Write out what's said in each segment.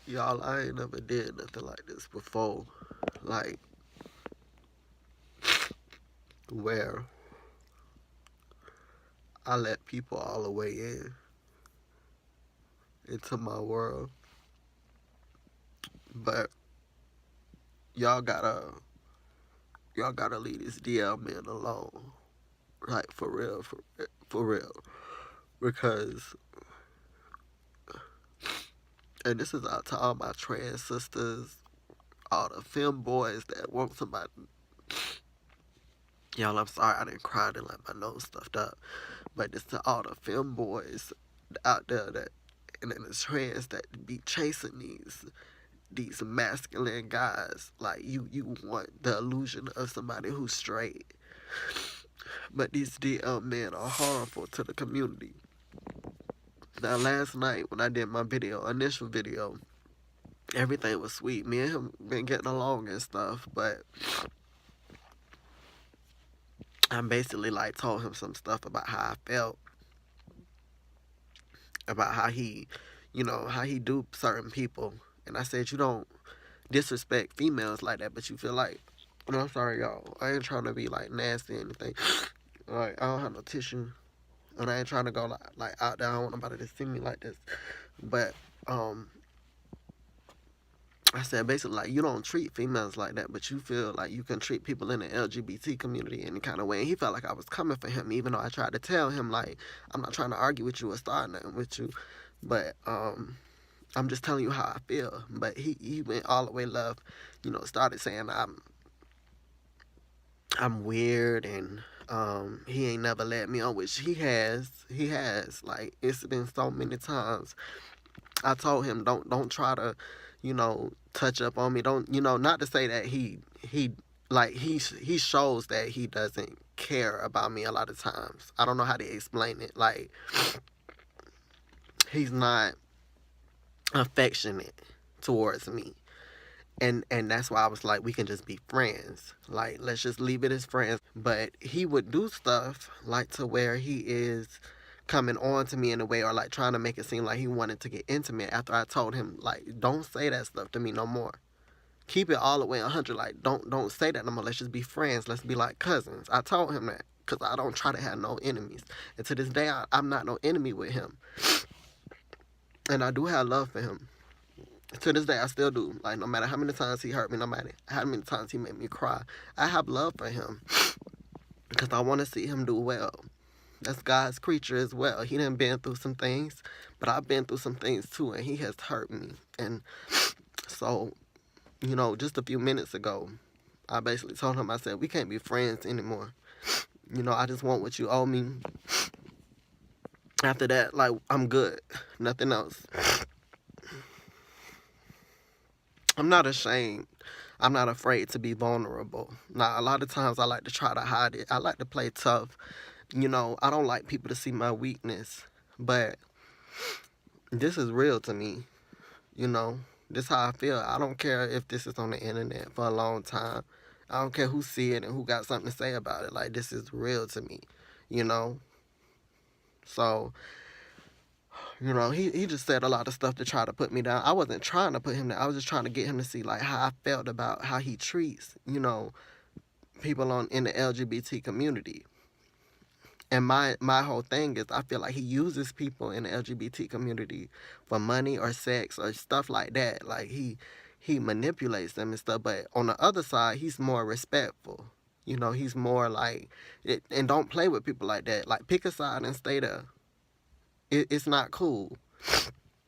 Y'all, I ain't never did nothing like this before. Like, where I let people all the way into my world. But y'all gotta y'all gotta leave this DL man alone. Like for real, for real. Because and this is out to all my trans sisters, all the femme boys that want somebody. Y'all, I'm sorry I didn't cry and let my nose stuffed up. But it's to all the femme boys out there that and then the trans that be chasing these masculine guys. Like you want the illusion of somebody who's straight. But these DL men are harmful to the community. Now last night when I did my initial video, everything was sweet. Me and him been getting along and stuff, but I basically like told him some stuff about how I felt, about how he, how he do certain people. And I said, you don't disrespect females like that, but you feel like, and I'm sorry, y'all. I ain't trying to be like nasty or anything. Like I don't have no tissue, and I ain't trying to go like out there. I don't want nobody to see me like this. But I said basically like you don't treat females like that, but you feel like you can treat people in the LGBT community any kind of way. And he felt like I was coming for him, even though I tried to tell him like I'm not trying to argue with you or start nothing with you, but I'm just telling you how I feel. But he went all the way left, started saying I'm weird and he ain't never let me on, which he has like it's been so many times. I told him don't try to, touch up on me. Don't, not to say that he like he shows that he doesn't care about me a lot of times. I don't know how to explain it. Like he's not affectionate towards me. And that's why I was like, we can just be friends. Like, let's just leave it as friends. But he would do stuff like to where he is coming on to me in a way or like trying to make it seem like he wanted to get intimate after I told him like don't say that stuff to me no more. Keep it all the way 100. Like don't say that no more. Let's just be friends. Let's be like cousins. I told him that because I don't try to have no enemies. And to this day, I'm not no enemy with him. And I do have love for him. To this day, I still do. Like, no matter how many times he hurt me, no matter how many times he made me cry, I have love for him because I want to see him do well. That's God's creature as well. He done been through some things, but I've been through some things too, and he has hurt me. And so, just a few minutes ago, I basically told him, I said, we can't be friends anymore. I just want what you owe me. After that, like, I'm good. Nothing else. I'm not ashamed. I'm not afraid to be vulnerable. Now, a lot of times I like to try to hide it. I like to play tough. I don't like people to see my weakness. But this is real to me. This is how I feel. I don't care if this is on the internet for a long time. I don't care who see it and who got something to say about it. Like, this is real to me, you know? So, he just said a lot of stuff to try to put me down. I wasn't trying to put him down. I was just trying to get him to see, like, how I felt about how he treats, people in the LGBT community. And my whole thing is I feel like he uses people in the LGBT community for money or sex or stuff like that. Like, he manipulates them and stuff. But on the other side, he's more respectful. He's more like, and don't play with people like that. Like, pick a side and stay there. It's not cool.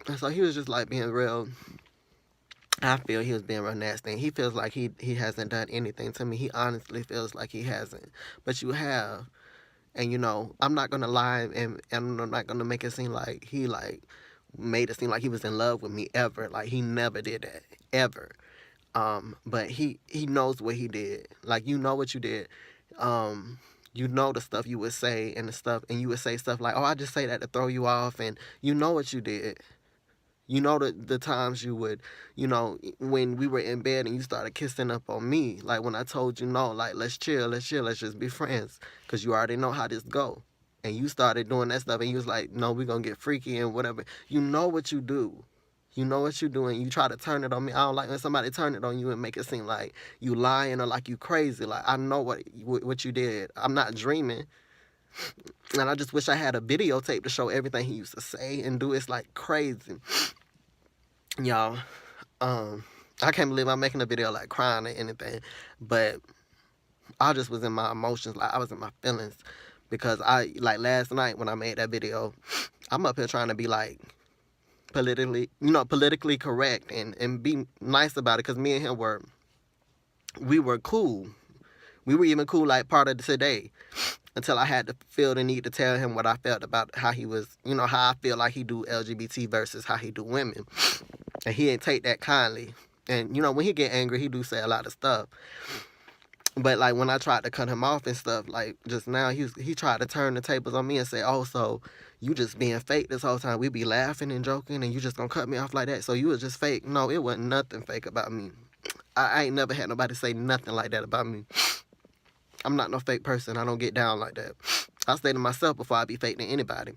And so he was just like being real. I feel he was being real nasty. And he feels like he hasn't done anything to me. He honestly feels like he hasn't. But you have. And I'm not gonna lie and I'm not gonna make it seem like he like made it seem like he was in love with me ever. Like he never did that. Ever. But he knows what he did. Like what you did. The stuff you would say and the stuff and you would say stuff like, oh, I just say that to throw you off, and what you did. The times you would, when we were in bed and you started kissing up on me, like when I told you no, like let's chill, let's just be friends, because you already know how this go. And you started doing that stuff and you was like, no, we're going to get freaky and whatever. You know what you do. You know what you're doing. You try to turn it on me. I don't like when somebody turn it on you and make it seem like you lying or like you crazy. Like, I know what you did. I'm not dreaming. And I just wish I had a videotape to show everything he used to say and do. It's like crazy. Y'all, I can't believe I'm making a video like crying or anything. But I just was in my emotions. Like, I was in my feelings. Because like last night when I made that video, I'm up here trying to be like, politically correct and be nice about it, because me and him we were cool. We were even cool like part of today, until I had to feel the need to tell him what I felt about how he was, how I feel like he do LGBT versus how he do women. And he didn't take that kindly. And, when he get angry, he do say a lot of stuff. But, like, when I tried to cut him off and stuff, like, just now, he tried to turn the tables on me and say, oh, so you just being fake this whole time. We be laughing and joking, and you just gonna cut me off like that. So you was just fake. No, it wasn't nothing fake about me. I ain't never had nobody say nothing like that about me. I'm not no fake person. I don't get down like that. I stay to myself before I be fake to anybody.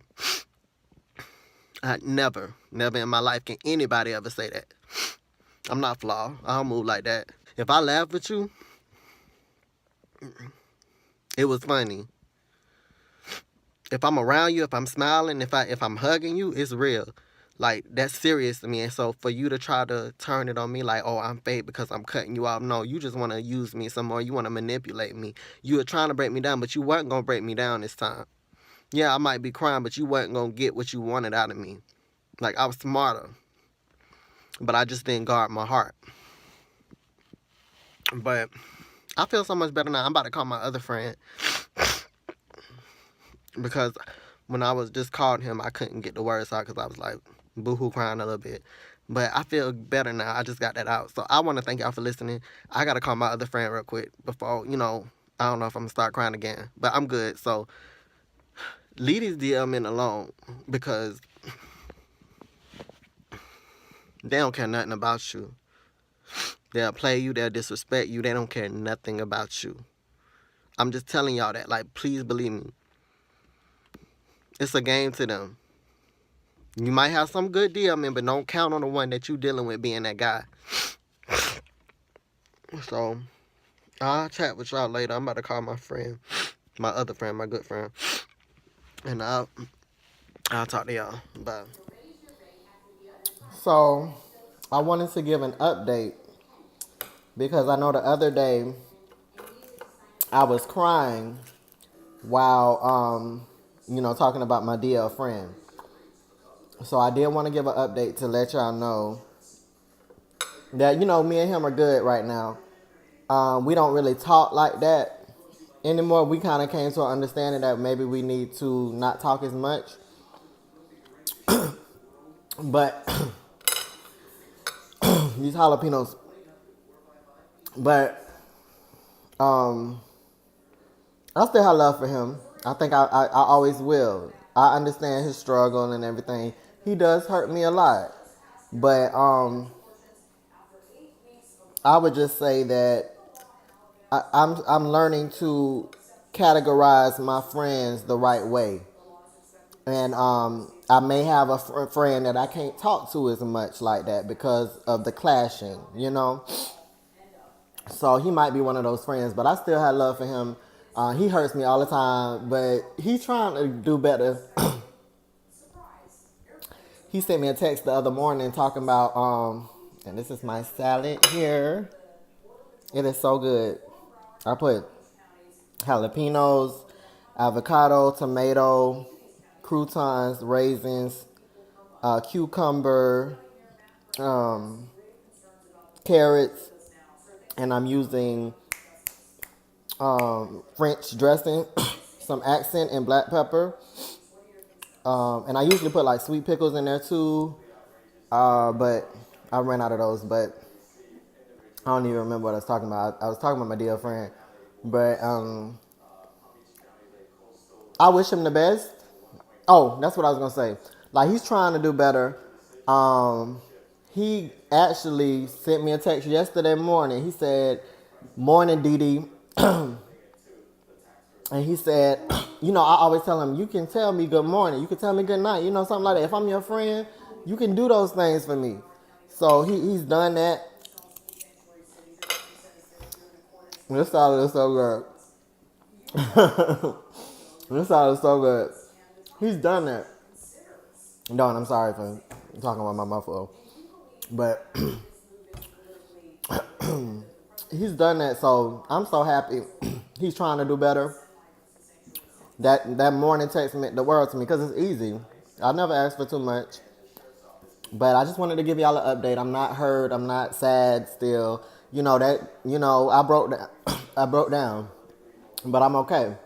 I never in my life can anybody ever say that. I'm not flawed. I don't move like that. If I laugh with you, it was funny. If I'm around you, if I'm smiling, if I'm hugging you, it's real. Like, that's serious to me. And so for you to try to turn it on me like, oh, I'm fake because I'm cutting you off. No, you just want to use me some more. You want to manipulate me. You were trying to break me down, but you weren't going to break me down this time. Yeah, I might be crying, but you weren't going to get what you wanted out of me. Like, I was smarter. But I just didn't guard my heart. But I feel so much better now. I'm about to call my other friend. Because when I was just called him, I couldn't get the words out because I was like boohoo crying a little bit. But I feel better now. I just got that out. So I want to thank y'all for listening. I got to call my other friend real quick before, I don't know if I'm going to start crying again. But I'm good. So leave these DM men alone, because they don't care nothing about you. They'll play you. They'll disrespect you. They don't care nothing about you. I'm just telling y'all that. Like, please believe me. It's a game to them. You might have some good DM, but don't count on the one that you dealing with being that guy. So, I'll chat with y'all later. I'm about to call my friend, my other friend, my good friend. And I'll talk to y'all. Bye. So, I wanted to give an update because I know the other day I was crying while, talking about my DL friend. So I did want to give an update to let y'all know that, me and him are good right now. We don't really talk like that anymore. We kind of came to an understanding that maybe we need to not talk as much. But these jalapenos. But I still have love for him. I think I always will. I understand his struggle and everything. He does hurt me a lot. But I would just say that I'm learning to categorize my friends the right way. And I may have a friend that I can't talk to as much like that because of the clashing, So he might be one of those friends, but I still have love for him. He hurts me all the time, but he's trying to do better. He sent me a text the other morning talking about, and this is my salad here. It is so good. I put jalapenos, avocado, tomato, croutons, raisins, cucumber, carrots, and I'm using French dressing, some accent, and black pepper. And I usually put like sweet pickles in there too, but I ran out of those. But I don't even remember what I was talking about. I was talking about my dear friend, but I wish him the best. Oh, that's what I was gonna say. Like, he's trying to do better. He actually sent me a text yesterday morning. He said, "Morning, Dee Dee." And he said, I always tell him, you can tell me good morning. You can tell me good night. Something like that. If I'm your friend, You can do those things for me. So he's done that. This salad is so good. This salad is so good. He's done that. Dawn, I'm sorry for talking about my muffalo. But he's done that, so I'm so happy. He's trying to do better. That morning text meant the world to me because it's easy. I never asked for too much. But I just wanted to give y'all an update. I'm not hurt. I'm not sad still. I broke down. I broke down. But I'm okay.